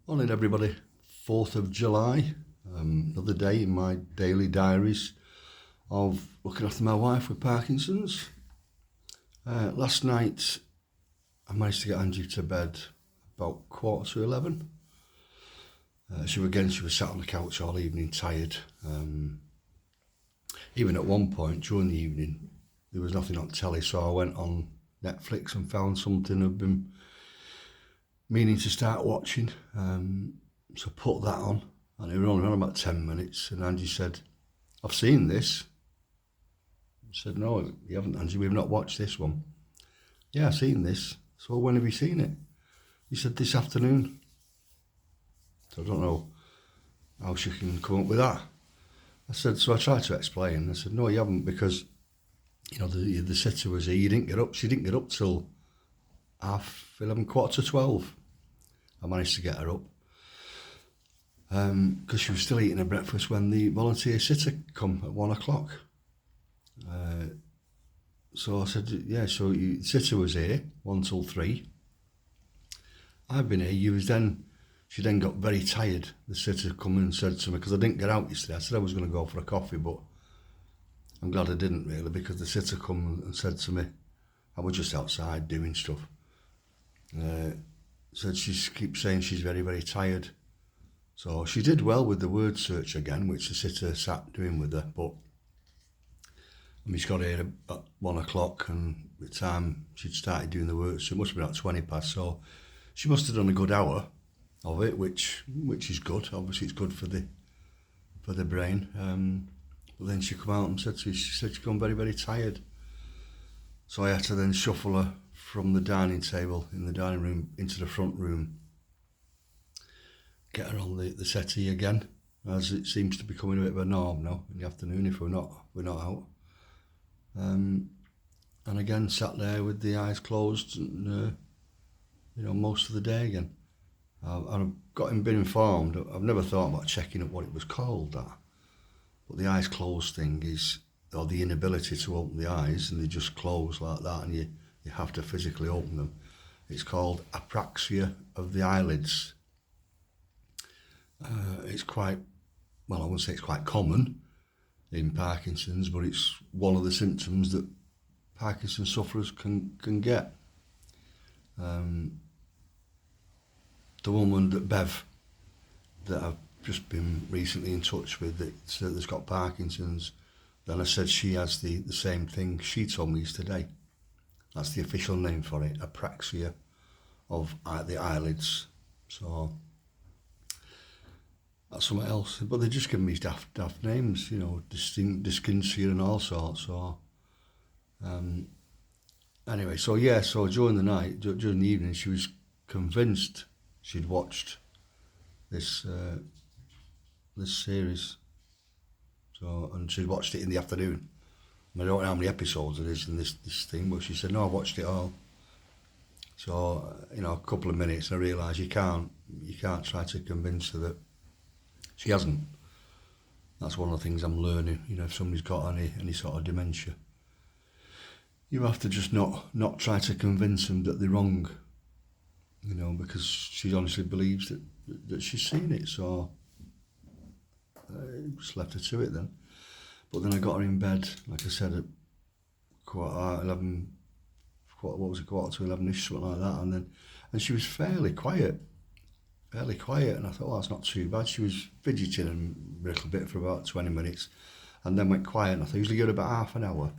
Morning everybody, 4th of July, another day in my daily diaries of looking after my wife with Parkinson's. Last night I managed to get Angie to bed about 11:15. She was sat on the couch all evening tired. Even at one point during the evening there was nothing on telly, so I went on Netflix and found something I've been meaning to start watching, so put that on, and it was only on about 10 minutes, and Angie said, "I've seen this." I said, "No, you haven't, Angie, we've not watched this one." "Yeah, I've seen this." "So when have you seen it?" He said, "This afternoon." So I don't know how she can come up with that. I said, so I tried to explain. I said, "No, you haven't, because the sitter was here, you didn't get up." She didn't get up till 11:30, 11:45. I managed to get her up because she was still eating her breakfast when the volunteer sitter come at 1 o'clock. So I said, "Yeah, so the sitter was here 1 till 3. I've been here." She then got very tired. The sitter come and said to me, because I didn't get out yesterday. I said I was going to go for a coffee, but I'm glad I didn't really, because the sitter come and said to me, I was just outside doing stuff. Said she keeps saying she's very, very tired. So she did well with the word search again, which the sitter sat doing with her, but she got here at 1 o'clock, and by the time she'd started doing the word, so it must have been about 20 past, so she must have done a good hour of it, which is good. Obviously it's good for the brain. But then she come out and said she'd gone very, very tired. So I had to then shuffle her from the dining table in the dining room into the front room, get her on the settee again, as it seems to be becoming a bit of a norm now in the afternoon if we're not out. And again sat there with the eyes closed, and most of the day again. I've been informed. I've never thought about checking up what it was called, that, but the eyes closed thing is, or the inability to open the eyes, and they just close like that, and you have to physically open them. It's called apraxia of the eyelids. It's quite, well, I wouldn't say it's quite common in Parkinson's, but it's one of the symptoms that Parkinson's sufferers can get. The woman Bev that I've just been recently in touch with that's got Parkinson's, then I said she has the same thing. She told me yesterday. That's the official name for it, apraxia of the eyelids. So that's something else. But they're just giving me daft names, dyskinesia and all sorts. So anyway, so during the night, during the evening, she was convinced she'd watched this series. So, and she'd watched it in the afternoon. I don't know how many episodes it is in this thing, but she said, "No, I watched it all." So, a couple of minutes, I realised you can't try to convince her that she hasn't. That's one of the things I'm learning. If somebody's got any sort of dementia, you have to just not try to convince them that they're wrong. Because she honestly believes that she's seen it. So I just left her to it then. But then I got her in bed, like I said, at 11, what was it, 11:45-ish, something like that, and she was fairly quiet, and I thought, well, that's not too bad. She was fidgeting a little bit for about 20 minutes, and then went quiet, and I thought, usually give her about half an hour.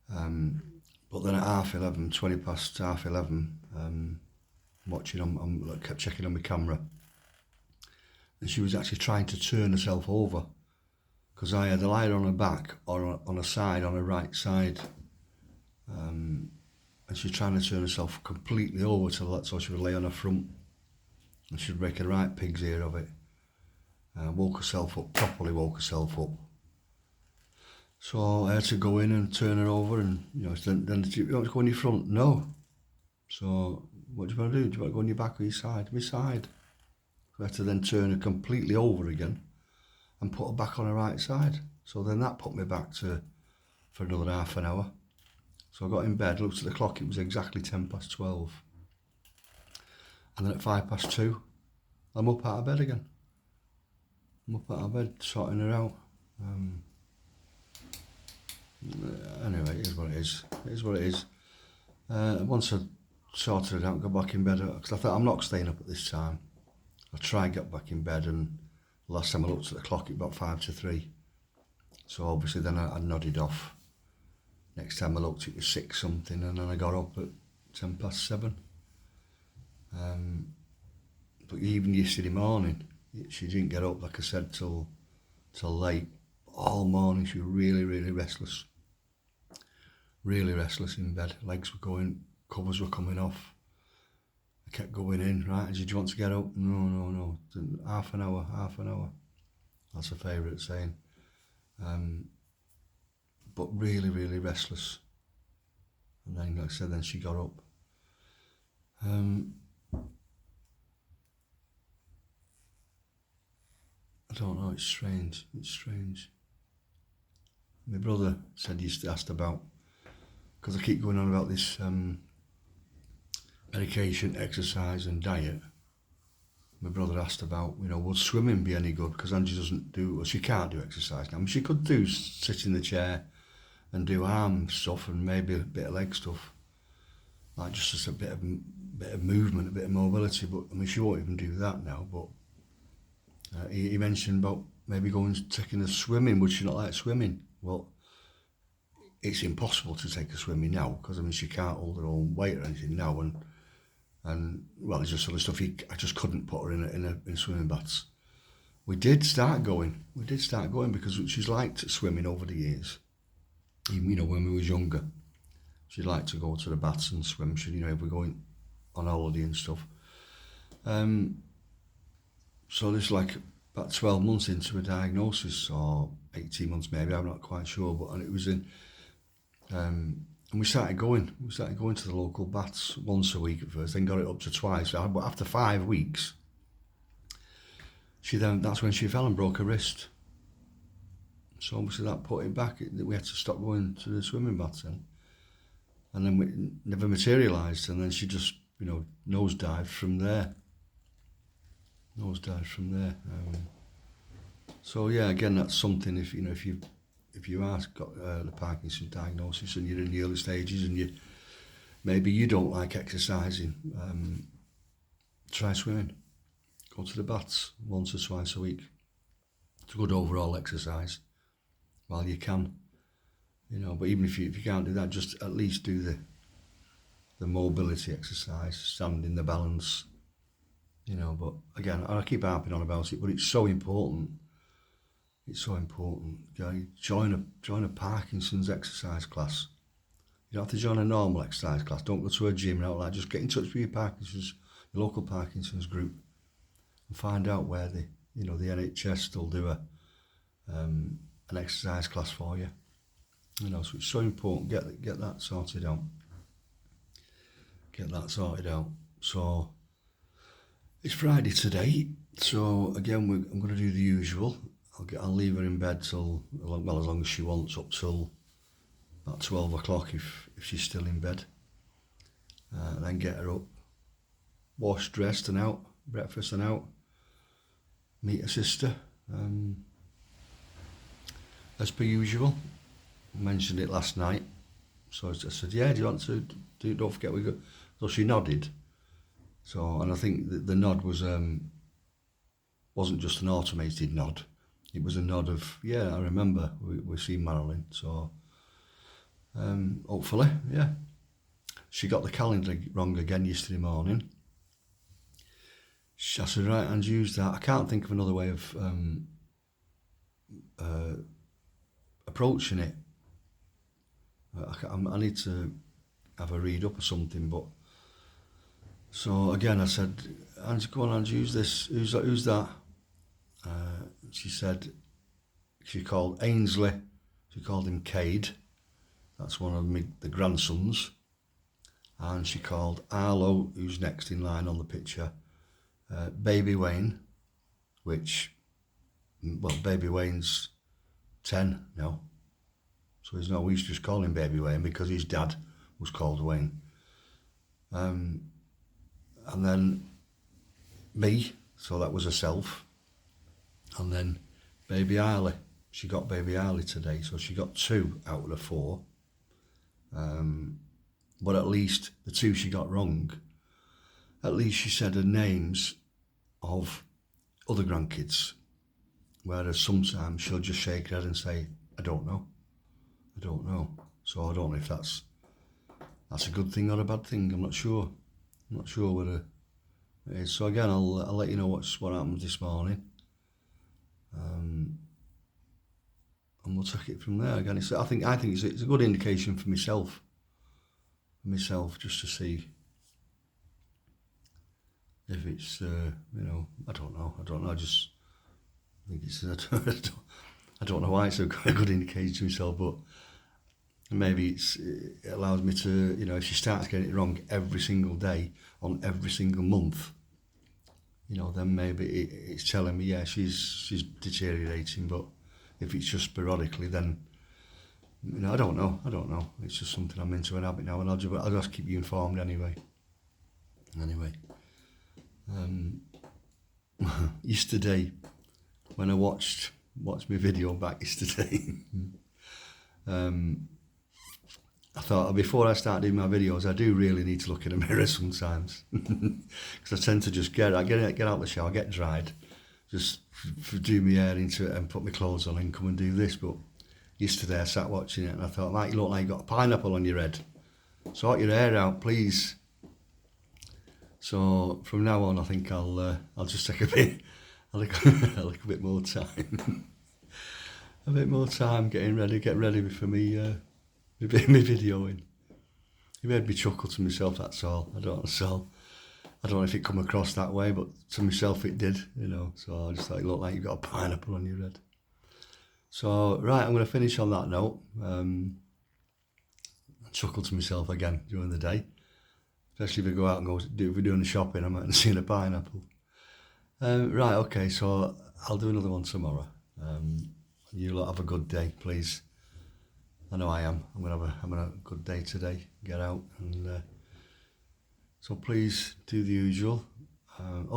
But then at 11:30, 20 past 11:30, I kept checking on my camera, and she was actually trying to turn herself over, because I had her lie on her back or on her side, on her right side, and she's trying to turn herself completely over so she would lay on her front, and she'd make a right pig's ear of it. Properly woke herself up. So I had to go in and turn her over, and then you want to go on your front? No. So what do you want to do? Do you want to go on your back or your side? My side. So I had to then turn her completely over again and put her back on her right side. So then that put me back for another half an hour. So I got in bed, looked at the clock, it was exactly 10 past 12. And then at 5 past 2, I'm up out of bed again. I'm up out of bed, sorting her out. Anyway, it is what it is. It is what it is. Once I sorted it out, got back in bed, because I thought I'm not staying up at this time. I tried and get back in bed, and the last time I looked at the clock, it was about 5 to 3. So obviously then I nodded off. Next time I looked, it was 6 something, and then I got up at 7:10. But even yesterday morning, she didn't get up, like I said, till late. All morning she was really, really restless. Really restless in bed. Legs were going, covers were coming off. I kept going in, right, did you want to get up? No. Half an hour. That's a favourite saying. But really, really restless. And then, like I said, then she got up. I don't know, it's strange. My brother said he asked about, because I keep going on about this medication, exercise and diet. My brother asked about, would swimming be any good? Because Angie she can't do exercise now. I mean, she could sit in the chair and do arm stuff and maybe a bit of leg stuff, like just as a bit of movement, a bit of mobility. But I mean, she won't even do that now. But he mentioned about maybe taking a swimming. Would she not like swimming? Well, it's impossible to take her swimming now, because I mean she can't hold her own weight or anything now, and well, there's just other stuff. I just couldn't put her in swimming baths. We did start going because she's liked swimming over the years. Even when we was younger, she liked to go to the baths and swim. If we're going on holiday and stuff. So this like about 12 months into a diagnosis, or 18 months maybe, I'm not quite sure, and it was in, and we started going to the local baths once a week at first, then got it up to twice, but after 5 weeks, that's when she fell and broke her wrist. So obviously that put it back, we had to stop going to the swimming baths then. And then it never materialised, and then she just, nosedived from there. So yeah, again, that's something. If you are got the Parkinson's diagnosis and you're in the early stages and maybe you don't like exercising, try swimming. Go to the baths once or twice a week. It's a good overall exercise while you can. But even if you can't do that, just at least do the mobility exercise, standing, the balance. But again, I keep harping on about it, but it's so important. It's so important. Join a Parkinson's exercise class. You don't have to join a normal exercise class. Don't go to a gym and all that. Just get in touch with your local Parkinson's group, and find out where the NHS still do an exercise class for you. So it's so important. Get that sorted out. So it's Friday today. So again, I'm going to do the usual. I'll leave her in bed as long as she wants, up till about 12 o'clock if she's still in bed. Then get her up, washed, dressed and out, breakfast and out, meet her sister. As per usual, I mentioned it last night. So I said, yeah, do you want to do? Don't forget we go. So she nodded. So, and I think the nod wasn't just an automated nod. It was a nod of, yeah, I remember we seen Marilyn. So, hopefully, yeah. She got the calendar wrong again yesterday morning. I said, right, and use that. I can't think of another way of approaching it. I need to have a read up or something, but so again I said, Angie, go on, Angie, use this. Who's that? She said, she called Ainsley, she called him Cade, that's one of the grandsons, and she called Arlo, who's next in line on the picture, Baby Wayne, Baby Wayne's 10 now. So we used to just call him Baby Wayne because his dad was called Wayne. And then me, So that was herself. And then baby Harley. She got baby Harley today, so she got 2 out of the 4. But at least the 2 she got wrong, at least she said the names of other grandkids. Whereas sometimes she'll just shake her head and say, I don't know. I don't know. So I don't know if that's a good thing or a bad thing. I'm not sure. I'm not sure whether it is. So again, I'll let you know what happens this morning. And we'll take it from there. Again, I think it's a good indication for myself. Just to see if it's I don't know. I think it's I don't know why it's a good indication to myself, but maybe it allows me to, if she starts getting it wrong every single day on every single month, then maybe it's telling me, yeah, she's deteriorating. But if it's just sporadically, then I don't know. It's just something I'm into, an habit now, and I'll just keep you informed anyway. Yesterday, when I watched my video back yesterday, I thought before I start doing my videos, I do really need to look in a mirror sometimes, because I tend to just get out of the shower, get dried, just do my hair into it and put my clothes on and come and do this. But yesterday I sat watching it and I thought, Mike, you look like you've got a pineapple on your head. Sort your hair out, please. So from now on, I think I'll just take a little bit more time. A bit more time get ready for me videoing. It made me chuckle to myself, that's all. I don't know if it come across that way, but to myself it did, So I just thought, you look like you've got a pineapple on your head. So, right, I'm going to finish on that note. Chuckle to myself again during the day. Especially if we go out and if we're doing the shopping, I might see a pineapple. Right, okay, so I'll do another one tomorrow. You lot have a good day, please. I know I am. I'm having a good day today. Get out and so please do the usual.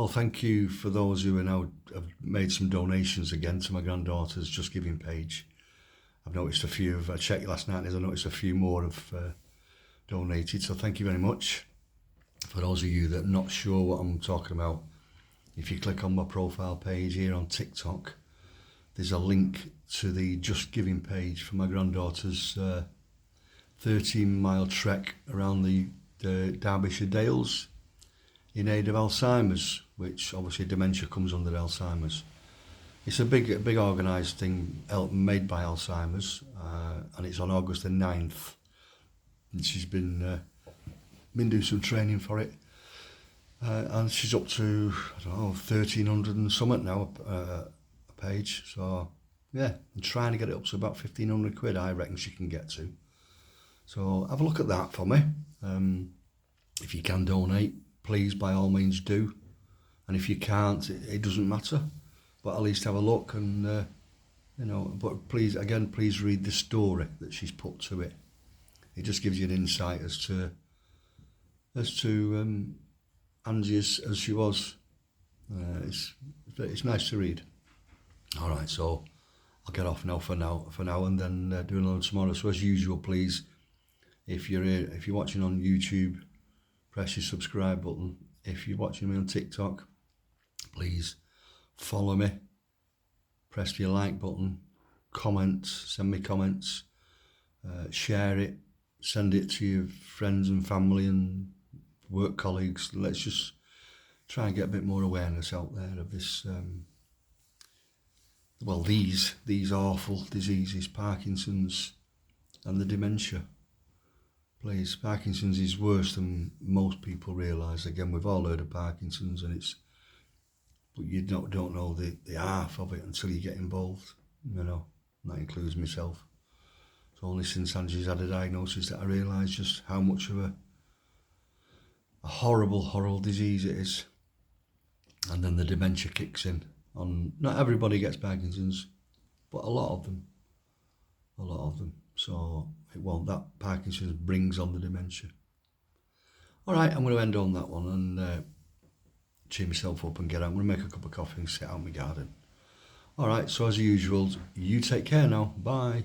Thank you for those who have made some donations again to my granddaughter's Just Giving page. I've noticed a few. I checked last night. I noticed a few more have donated. So thank you very much. For those of you that are not sure what I'm talking about, if you click on my profile page here on TikTok, there's a link to the Just Giving page for my granddaughter's 13-mile trek around the Derbyshire Dales in aid of Alzheimer's, which obviously dementia comes under Alzheimer's. It's a big organised thing made by Alzheimer's, and it's on August the 9th. And she's been doing some training for it, and she's up to, 1,300 and something now a page. So yeah, I'm trying to get it up to about 1,500 quid. I reckon she can get to. So have a look at that for me. If you can donate, please, by all means do. And if you can't, it doesn't matter. But at least have a look and, but please read the story that she's put to it. It just gives you an insight as to Angie as she was. It's nice to read. All right, so I'll get off now for now, and then do another tomorrow. So as usual, please, if you're watching on YouTube, press your subscribe button. If you're watching me on TikTok, please follow me. Press your like button. Send me comments. Share it. Send it to your friends and family and work colleagues. Let's just try and get a bit more awareness out there of this. These awful diseases, Parkinson's and the dementia. Please, Parkinson's is worse than most people realise. Again, we've all heard of Parkinson's, but you don't know the half of it until you get involved. And that includes myself. It's only since Angie's had a diagnosis that I realised just how much of a horrible disease it is. And then the dementia kicks in. Not everybody gets Parkinson's, but a lot of them. So that Parkinson's brings on the dementia. All right, I'm going to end on that one, and cheer myself up and get out. I'm going to make a cup of coffee and sit out in my garden. All right, so as usual, you take care now. Bye.